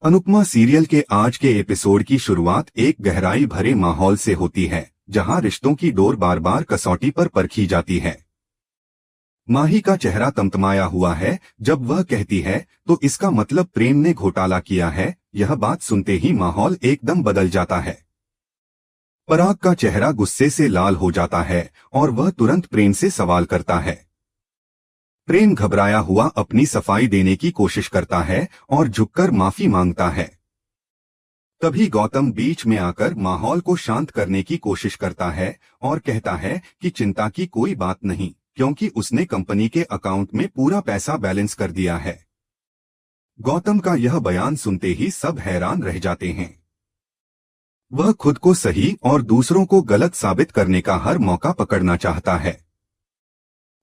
Anupama serial के आज के एपिसोड की शुरुआत एक गहराई भरे माहौल से होती है, जहां रिश्तों की डोर बार बार कसौटी पर परखी जाती है। माही का चेहरा तमतमाया हुआ है जब वह कहती है, तो इसका मतलब प्रेम ने घोटाला किया है। यह बात सुनते ही माहौल एकदम बदल जाता है। पराग का चेहरा गुस्से से लाल हो जाता है और वह तुरंत प्रेम से सवाल करता है। प्रेम घबराया हुआ अपनी सफाई देने की कोशिश करता है और झुककर माफी मांगता है। तभी गौतम बीच में आकर माहौल को शांत करने की कोशिश करता है और कहता है कि चिंता की कोई बात नहीं, क्योंकि उसने कंपनी के अकाउंट में पूरा पैसा बैलेंस कर दिया है। गौतम का यह बयान सुनते ही सब हैरान रह जाते हैं। वह खुद को सही और दूसरों को गलत साबित करने का हर मौका पकड़ना चाहता है।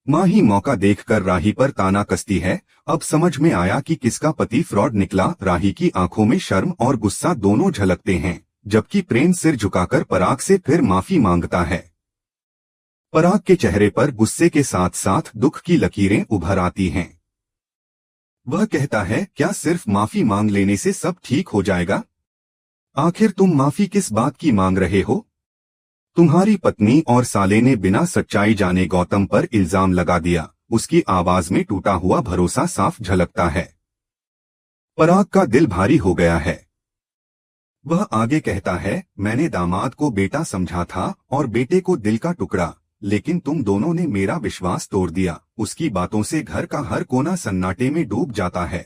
माही मौका देखकर राही पर ताना कसती है। अब समझ में आया कि किसका पति फ्रॉड निकला। राही की आंखों में शर्म और गुस्सा दोनों झलकते हैं, जबकि प्रेम सिर झुकाकर पराग से फिर माफी मांगता है। पराग के चेहरे पर गुस्से के साथ साथ दुख की लकीरें उभर आती हैं। वह कहता है, क्या सिर्फ माफी मांग लेने से सब ठीक हो जाएगा? आखिर तुम माफी किस बात की मांग रहे हो? तुम्हारी पत्नी और साले ने बिना सच्चाई जाने गौतम पर इल्जाम लगा दिया। उसकी आवाज में टूटा हुआ भरोसा साफ झलकता है। पराग का दिल भारी हो गया है। वह आगे कहता है, मैंने दामाद को बेटा समझा था और बेटे को दिल का टुकड़ा, लेकिन तुम दोनों ने मेरा विश्वास तोड़ दिया। उसकी बातों से घर का हर कोना सन्नाटे में डूब जाता है।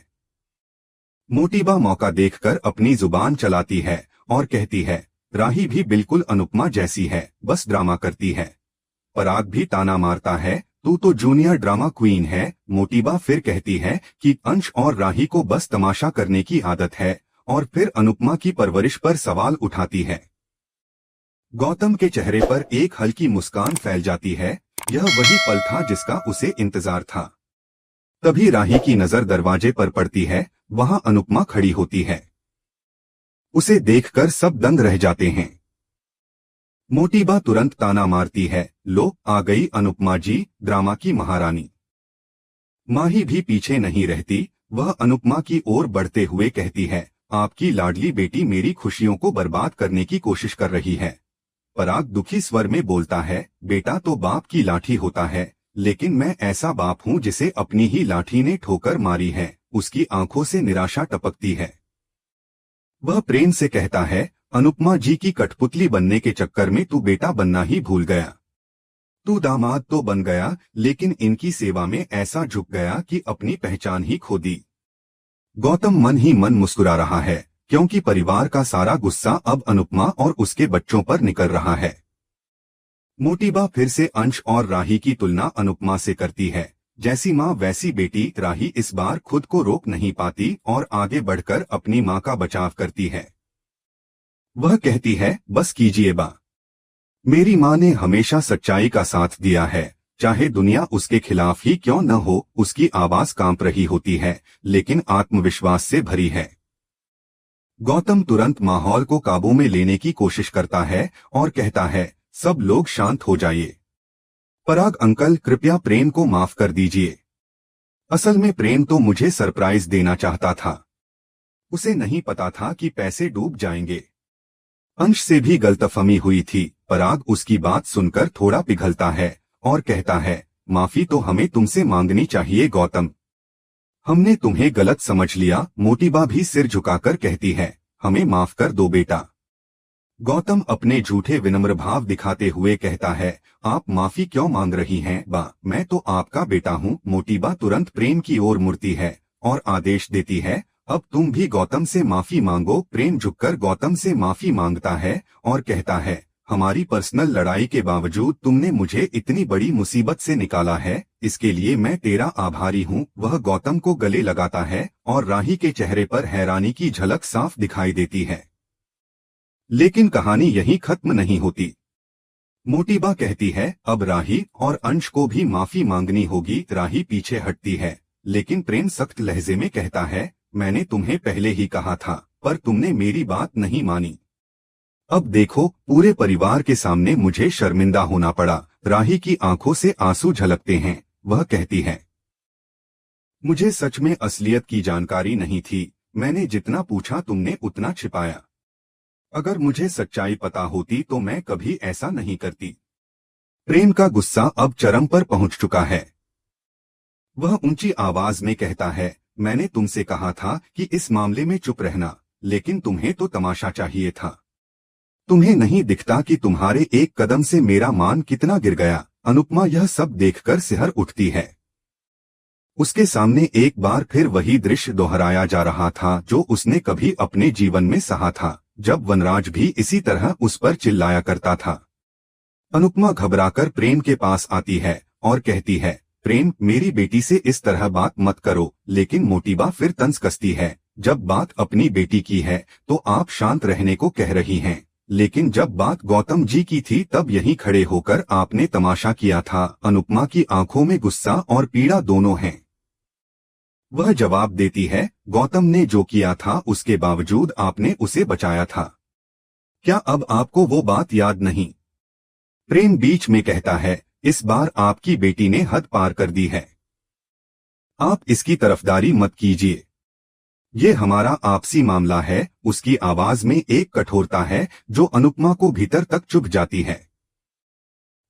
मोटीबा मौका देखकर अपनी जुबान चलाती है और कहती है, राही भी बिल्कुल अनुपमा जैसी है, बस ड्रामा करती है। पराग भी ताना मारता है, तू तो जूनियर ड्रामा क्वीन है। मोटीबा फिर कहती है कि अंश और राही को बस तमाशा करने की आदत है, और फिर अनुपमा की परवरिश पर सवाल उठाती है। गौतम के चेहरे पर एक हल्की मुस्कान फैल जाती है। यह वही पल था जिसका उसे इंतजार था। तभी राही की नजर दरवाजे पर पड़ती है। वहां अनुपमा खड़ी होती है। उसे देखकर सब दंग रह जाते हैं। मोटीबा तुरंत ताना मारती है, लो आ गई अनुपमा जी, ड्रामा की महारानी। माही भी पीछे नहीं रहती। वह अनुपमा की ओर बढ़ते हुए कहती है, आपकी लाडली बेटी मेरी खुशियों को बर्बाद करने की कोशिश कर रही है। पराग दुखी स्वर में बोलता है, बेटा तो बाप की लाठी होता है, लेकिन मैं ऐसा बाप हूँ जिसे अपनी ही लाठी ने ठोकर मारी है। उसकी आंखों से निराशा टपकती है। वह प्रेम से कहता है, अनुपमा जी की कठपुतली बनने के चक्कर में तू बेटा बनना ही भूल गया। तू दामाद तो बन गया, लेकिन इनकी सेवा में ऐसा झुक गया कि अपनी पहचान ही खो दी। गौतम मन ही मन मुस्कुरा रहा है, क्योंकि परिवार का सारा गुस्सा अब अनुपमा और उसके बच्चों पर निकल रहा है। मोटीबा फिर से अंश और राही की तुलना अनुपमा से करती है। जैसी माँ वैसी बेटी। राही इस बार खुद को रोक नहीं पाती और आगे बढ़कर अपनी माँ का बचाव करती है। वह कहती है, बस कीजिए बा। मेरी माँ ने हमेशा सच्चाई का साथ दिया है, चाहे दुनिया उसके खिलाफ ही क्यों न हो। उसकी आवाज कांप रही होती है, लेकिन आत्मविश्वास से भरी है। गौतम तुरंत माहौल को काबू में लेने की कोशिश करता है और कहता है, सब लोग शांत हो जाइए। पराग अंकल, कृपया प्रेम को माफ कर दीजिए। असल में प्रेम तो मुझे सरप्राइज देना चाहता था। उसे नहीं पता था कि पैसे डूब जाएंगे। अंश से भी गलतफहमी हुई थी। पराग उसकी बात सुनकर थोड़ा पिघलता है और कहता है, माफी तो हमें तुमसे मांगनी चाहिए गौतम। हमने तुम्हें गलत समझ लिया। मोटीबा भी सिर झुकाकर कहती है, हमें माफ कर दो बेटा। गौतम अपने झूठे विनम्र भाव दिखाते हुए कहता है, आप माफी क्यों मांग रही हैं बा, मैं तो आपका बेटा हूँ। मोटीबा तुरंत प्रेम की ओर मुड़ती है और आदेश देती है, अब तुम भी गौतम से माफी मांगो। प्रेम झुककर गौतम से माफी मांगता है और कहता है, हमारी पर्सनल लड़ाई के बावजूद तुमने मुझे इतनी बड़ी मुसीबत से निकाला है, इसके लिए मैं तेरा आभारी हूँ। वह गौतम को गले लगाता है और राही के चेहरे पर हैरानी की झलक साफ दिखाई देती है। लेकिन कहानी यहीं खत्म नहीं होती। मोटीबा कहती है, अब राही और अंश को भी माफी मांगनी होगी। राही पीछे हटती है, लेकिन प्रेम सख्त लहजे में कहता है, मैंने तुम्हें पहले ही कहा था, पर तुमने मेरी बात नहीं मानी। अब देखो, पूरे परिवार के सामने मुझे शर्मिंदा होना पड़ा। राही की आंखों से आंसू झलकते हैं। वह कहती है, मुझे सच में असलियत की जानकारी नहीं थी। मैंने जितना पूछा तुमने उतना छिपाया। अगर मुझे सच्चाई पता होती तो मैं कभी ऐसा नहीं करती। प्रेम का गुस्सा अब चरम पर पहुंच चुका है। वह ऊंची आवाज में कहता है, मैंने तुमसे कहा था कि इस मामले में चुप रहना, लेकिन तुम्हें तो तमाशा चाहिए था। तुम्हें नहीं दिखता कि तुम्हारे एक कदम से मेरा मान कितना गिर गया। अनुपमा यह सब देखकर सिहर उठती है। उसके सामने एक बार फिर वही दृश्य दोहराया जा रहा था जो उसने कभी अपने जीवन में सहा था, जब वनराज भी इसी तरह उस पर चिल्लाया करता था। अनुपमा घबराकर प्रेम के पास आती है और कहती है, प्रेम, मेरी बेटी से इस तरह बात मत करो। लेकिन मोटीबा फिर तंज कसती है, जब बात अपनी बेटी की है तो आप शांत रहने को कह रही हैं, लेकिन जब बात गौतम जी की थी तब यहीं खड़े होकर आपने तमाशा किया था। अनुपमा की आंखों में गुस्सा और पीड़ा दोनों हैं। वह जवाब देती है, गौतम ने जो किया था उसके बावजूद आपने उसे बचाया था। क्या अब आपको वो बात याद नहीं? प्रेम बीच में कहता है, इस बार आपकी बेटी ने हद पार कर दी है। आप इसकी तरफदारी मत कीजिए। ये हमारा आपसी मामला है। उसकी आवाज में एक कठोरता है जो अनुपमा को भीतर तक चुभ जाती है।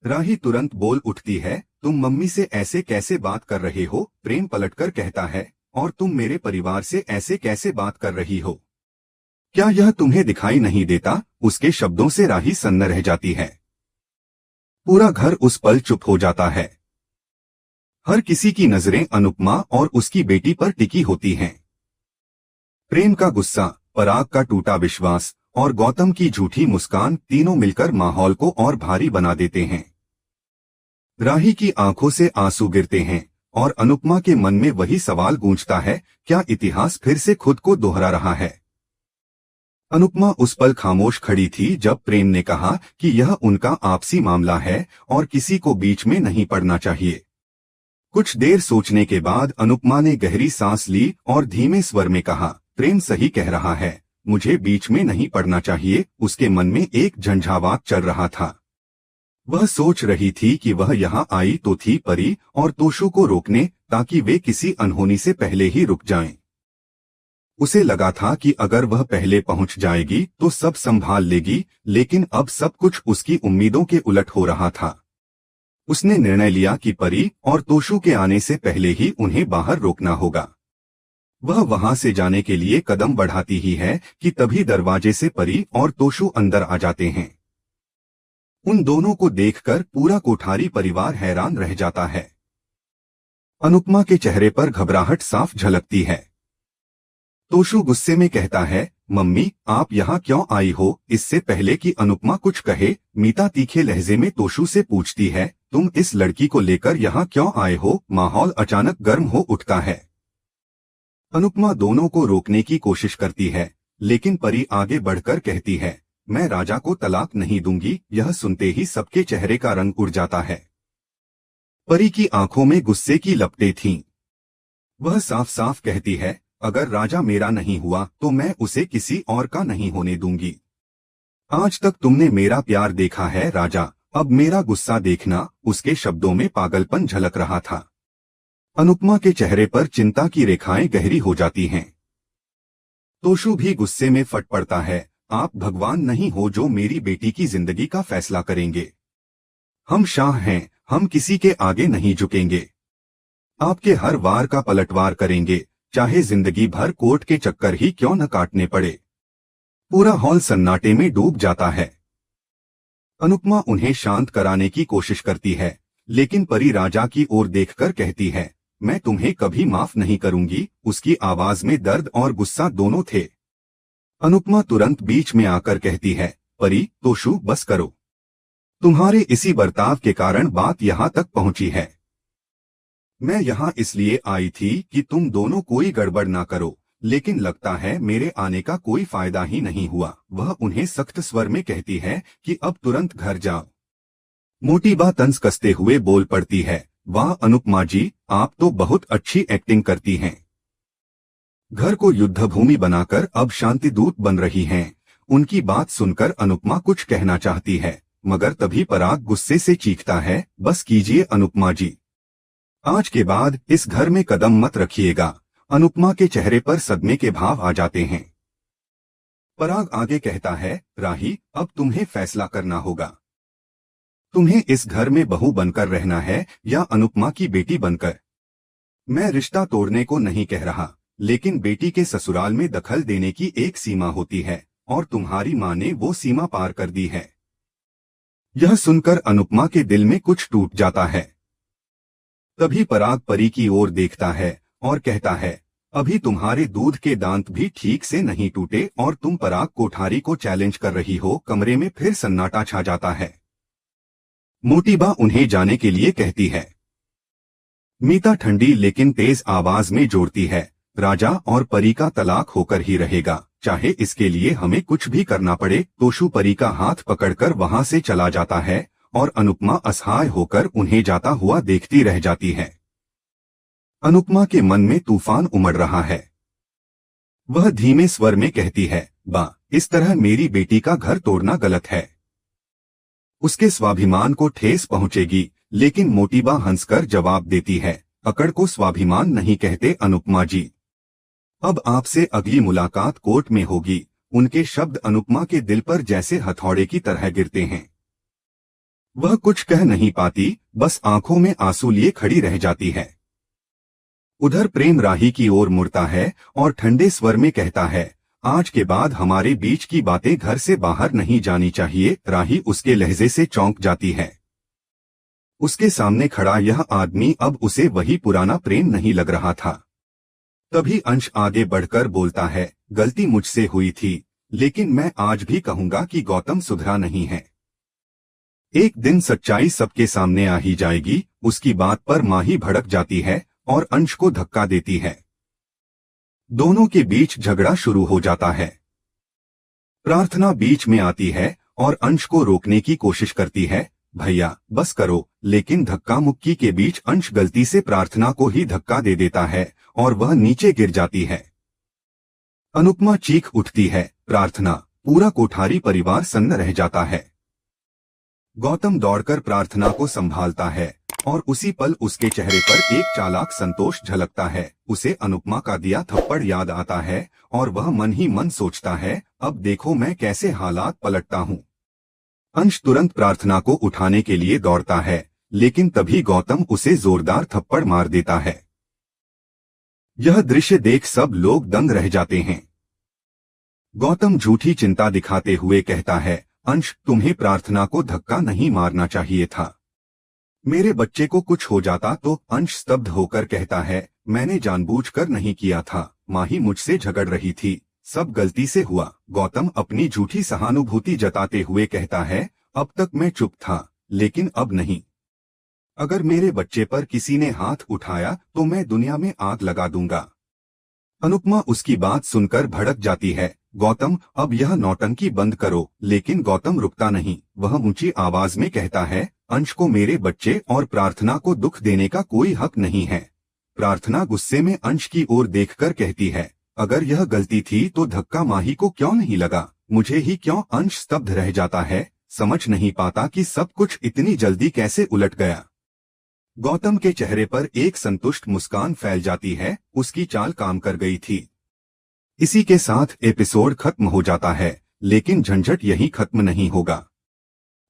राही तुरंत बोल उठती है, तुम मम्मी से ऐसे कैसे बात कर रहे हो? प्रेम पलटकर कहता है, और तुम मेरे परिवार से ऐसे कैसे बात कर रही हो? क्या यह तुम्हें दिखाई नहीं देता? उसके शब्दों से राही सन्न रह जाती है। पूरा घर उस पल चुप हो जाता है। हर किसी की नजरें अनुपमा और उसकी बेटी पर टिकी होती हैं। प्रेम का गुस्सा, पराग का टूटा विश्वास और गौतम की झूठी मुस्कान तीनों मिलकर माहौल को और भारी बना देते हैं। राही की आंखों से आंसू गिरते हैं और अनुपमा के मन में वही सवाल गूंजता है, क्या इतिहास फिर से खुद को दोहरा रहा है? अनुपमा उस पल खामोश खड़ी थी जब प्रेम ने कहा कि यह उनका आपसी मामला है और किसी को बीच में नहीं पड़ना चाहिए। कुछ देर सोचने के बाद अनुपमा ने गहरी सांस ली और धीमे स्वर में कहा, प्रेम सही कह रहा है, मुझे बीच में नहीं पड़ना चाहिए। उसके मन में एक झंझावात चल रहा था। वह सोच रही थी कि वह यहाँ आई तो थी परी और तोशु को रोकने, ताकि वे किसी अनहोनी से पहले ही रुक जाएं। उसे लगा था कि अगर वह पहले पहुंच जाएगी तो सब संभाल लेगी, लेकिन अब सब कुछ उसकी उम्मीदों के उलट हो रहा था। उसने निर्णय लिया कि परी और तोशु के आने से पहले ही उन्हें बाहर रोकना होगा। वह वहां से जाने के लिए कदम बढ़ाती ही है कि तभी दरवाजे से परी और तोशु अंदर आ जाते हैं। उन दोनों को देखकर पूरा कोठारी परिवार हैरान रह जाता है। अनुपमा के चेहरे पर घबराहट साफ झलकती है। तोशु गुस्से में कहता है, मम्मी, आप यहाँ क्यों आई हो? इससे पहले कि अनुपमा कुछ कहे, मीता तीखे लहजे में तोशु से पूछती है, तुम इस लड़की को लेकर यहाँ क्यों आए हो? माहौल अचानक गर्म हो उठता है। अनुपमा दोनों को रोकने की कोशिश करती है, लेकिन परी आगे बढ़कर कहती है, मैं राजा को तलाक नहीं दूंगी। यह सुनते ही सबके चेहरे का रंग उड़ जाता है। परी की आंखों में गुस्से की लपटें थीं। वह साफ साफ कहती है, अगर राजा मेरा नहीं हुआ तो मैं उसे किसी और का नहीं होने दूंगी। आज तक तुमने मेरा प्यार देखा है राजा, अब मेरा गुस्सा देखना। उसके शब्दों में पागलपन झलक रहा था। अनुपमा के चेहरे पर चिंता की रेखाएं गहरी हो जाती हैं। तोशु भी गुस्से में फट पड़ता है, आप भगवान नहीं हो जो मेरी बेटी की जिंदगी का फैसला करेंगे। हम शाह हैं, हम किसी के आगे नहीं झुकेंगे। आपके हर वार का पलटवार करेंगे, चाहे जिंदगी भर कोर्ट के चक्कर ही क्यों न काटने पड़े। पूरा हॉल सन्नाटे में डूब जाता है। अनुपमा उन्हें शांत कराने की कोशिश करती है, लेकिन परी राजा की ओर देखकर कहती है, मैं तुम्हें कभी माफ नहीं करूंगी। उसकी आवाज में दर्द और गुस्सा दोनों थे। अनुपमा तुरंत बीच में आकर कहती है, परी, तोशु, बस करो। तुम्हारे इसी बर्ताव के कारण बात यहाँ तक पहुंची है। मैं यहाँ इसलिए आई थी कि तुम दोनों कोई गड़बड़ ना करो, लेकिन लगता है मेरे आने का कोई फायदा ही नहीं हुआ। वह उन्हें सख्त स्वर में कहती है कि अब तुरंत घर जाओ। मोटीबा तंज कसते हुए बोल पड़ती है, वाह अनुपमा जी, आप तो बहुत अच्छी एक्टिंग करती हैं। घर को युद्धभूमि बनाकर अब शांति दूत बन रही हैं। उनकी बात सुनकर अनुपमा कुछ कहना चाहती है, मगर तभी पराग गुस्से से चीखता है, बस कीजिए अनुपमा जी, आज के बाद इस घर में कदम मत रखिएगा। अनुपमा के चेहरे पर सदमे के भाव आ जाते हैं। पराग आगे कहता है, राही, अब तुम्हें फैसला करना होगा। तुम्हें इस घर में बहू बनकर रहना है या अनुपमा की बेटी बनकर। मैं रिश्ता तोड़ने को नहीं कह रहा, लेकिन बेटी के ससुराल में दखल देने की एक सीमा होती है और तुम्हारी माँ ने वो सीमा पार कर दी है। यह सुनकर अनुपमा के दिल में कुछ टूट जाता है। तभी पराग परी की ओर देखता है और कहता है, अभी तुम्हारे दूध के दांत भी ठीक से नहीं टूटे और तुम पराग कोठारी को चैलेंज कर रही हो। कमरे में फिर सन्नाटा छा जाता है। मोटीबा उन्हें जाने के लिए कहती है। मीता ठंडी लेकिन तेज आवाज में जोड़ती है, राजा और परी का तलाक होकर ही रहेगा, चाहे इसके लिए हमें कुछ भी करना पड़े। तोशु परी का हाथ पकड़कर वहां से चला जाता है और अनुपमा असहाय होकर उन्हें जाता हुआ देखती रह जाती है। अनुपमा के मन में तूफान उमड़ रहा है। वह धीमे स्वर में कहती है, बा, इस तरह मेरी बेटी का घर तोड़ना गलत है। उसके स्वाभिमान को ठेस पहुंचेगी। लेकिन मोटीबा हंसकर जवाब देती है, अकड़ को स्वाभिमान नहीं कहते अनुपमा जी। अब आपसे अगली मुलाकात कोर्ट में होगी। उनके शब्द अनुपमा के दिल पर जैसे हथौड़े की तरह गिरते हैं। वह कुछ कह नहीं पाती, बस आंखों में आंसू लिए खड़ी रह जाती है। उधर प्रेम राही की ओर मुड़ता है और ठंडे स्वर में कहता है, आज के बाद हमारे बीच की बातें घर से बाहर नहीं जानी चाहिए। राही उसके लहजे से चौंक जाती है। उसके सामने खड़ा यह आदमी अब उसे वही पुराना प्रेम नहीं लग रहा था। तभी अंश आगे बढ़कर बोलता है, गलती मुझसे हुई थी, लेकिन मैं आज भी कहूंगा कि गौतम सुधरा नहीं है। एक दिन सच्चाई सबके सामने आ ही जाएगी। उसकी बात पर माही भड़क जाती है और अंश को धक्का देती है। दोनों के बीच झगड़ा शुरू हो जाता है। प्रार्थना बीच में आती है और अंश को रोकने की कोशिश करती है, भैया बस करो, लेकिन धक्का मुक्की के बीच अंश गलती से प्रार्थना को ही धक्का दे देता है और वह नीचे गिर जाती है। अनुपमा चीख उठती है, प्रार्थना। पूरा कोठारी परिवार सन्न रह जाता है। गौतम दौड़कर प्रार्थना को संभालता है और उसी पल उसके चेहरे पर एक चालाक संतोष झलकता है। उसे अनुपमा का दिया थप्पड़ याद आता है और वह मन ही मन सोचता है, अब देखो मैं कैसे हालात पलटता हूँ। अंश तुरंत प्रार्थना को उठाने के लिए दौड़ता है, लेकिन तभी गौतम उसे जोरदार थप्पड़ मार देता है। यह दृश्य देख सब लोग दंग रह जाते हैं। गौतम झूठी चिंता दिखाते हुए कहता है, अंश, तुम्हें प्रार्थना को धक्का नहीं मारना चाहिए था। मेरे बच्चे को कुछ हो जाता तो। अंश स्तब्ध होकर कहता है, मैंने जानबूझकर नहीं किया था। माही मुझसे झगड़ रही थी, सब गलती से हुआ। गौतम अपनी झूठी सहानुभूति जताते हुए कहता है, अब तक मैं चुप था, लेकिन अब नहीं। अगर मेरे बच्चे पर किसी ने हाथ उठाया तो मैं दुनिया में आग लगा दूंगा। अनुपमा उसकी बात सुनकर भड़क जाती है, गौतम अब यह नौटंकी बंद करो। लेकिन गौतम रुकता नहीं। वह ऊंची आवाज में कहता है, अंश को मेरे बच्चे और प्रार्थना को दुख देने का कोई हक नहीं है। प्रार्थना गुस्से में अंश की ओर देखकर कहती है, अगर यह गलती थी तो धक्का माही को क्यों नहीं लगा, मुझे ही क्यों। अंश स्तब्ध रह जाता है, समझ नहीं पाता कि सब कुछ इतनी जल्दी कैसे उलट गया। गौतम के चेहरे पर एक संतुष्ट मुस्कान फैल जाती है। उसकी चाल काम कर गई थी। इसी के साथ एपिसोड खत्म हो जाता है, लेकिन झंझट यहीं खत्म नहीं होगा।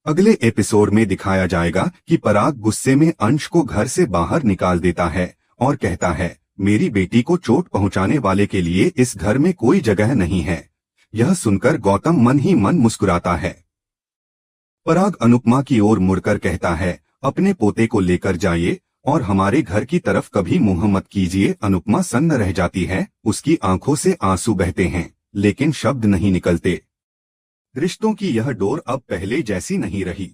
अगले एपिसोड में दिखाया जाएगा कि पराग गुस्से में अंश को घर से बाहर निकाल देता है और कहता है, मेरी बेटी को चोट पहुंचाने वाले के लिए इस घर में कोई जगह नहीं है। यह सुनकर गौतम मन ही मन मुस्कुराता है। पराग अनुपमा की ओर मुड़कर कहता है, अपने पोते को लेकर जाइए और हमारे घर की तरफ कभी मुंह मत कीजिए। अनुपमा सन्न रह जाती है। उसकी आंखों से आंसू बहते हैं, लेकिन शब्द नहीं निकलते। रिश्तों की यह डोर अब पहले जैसी नहीं रही।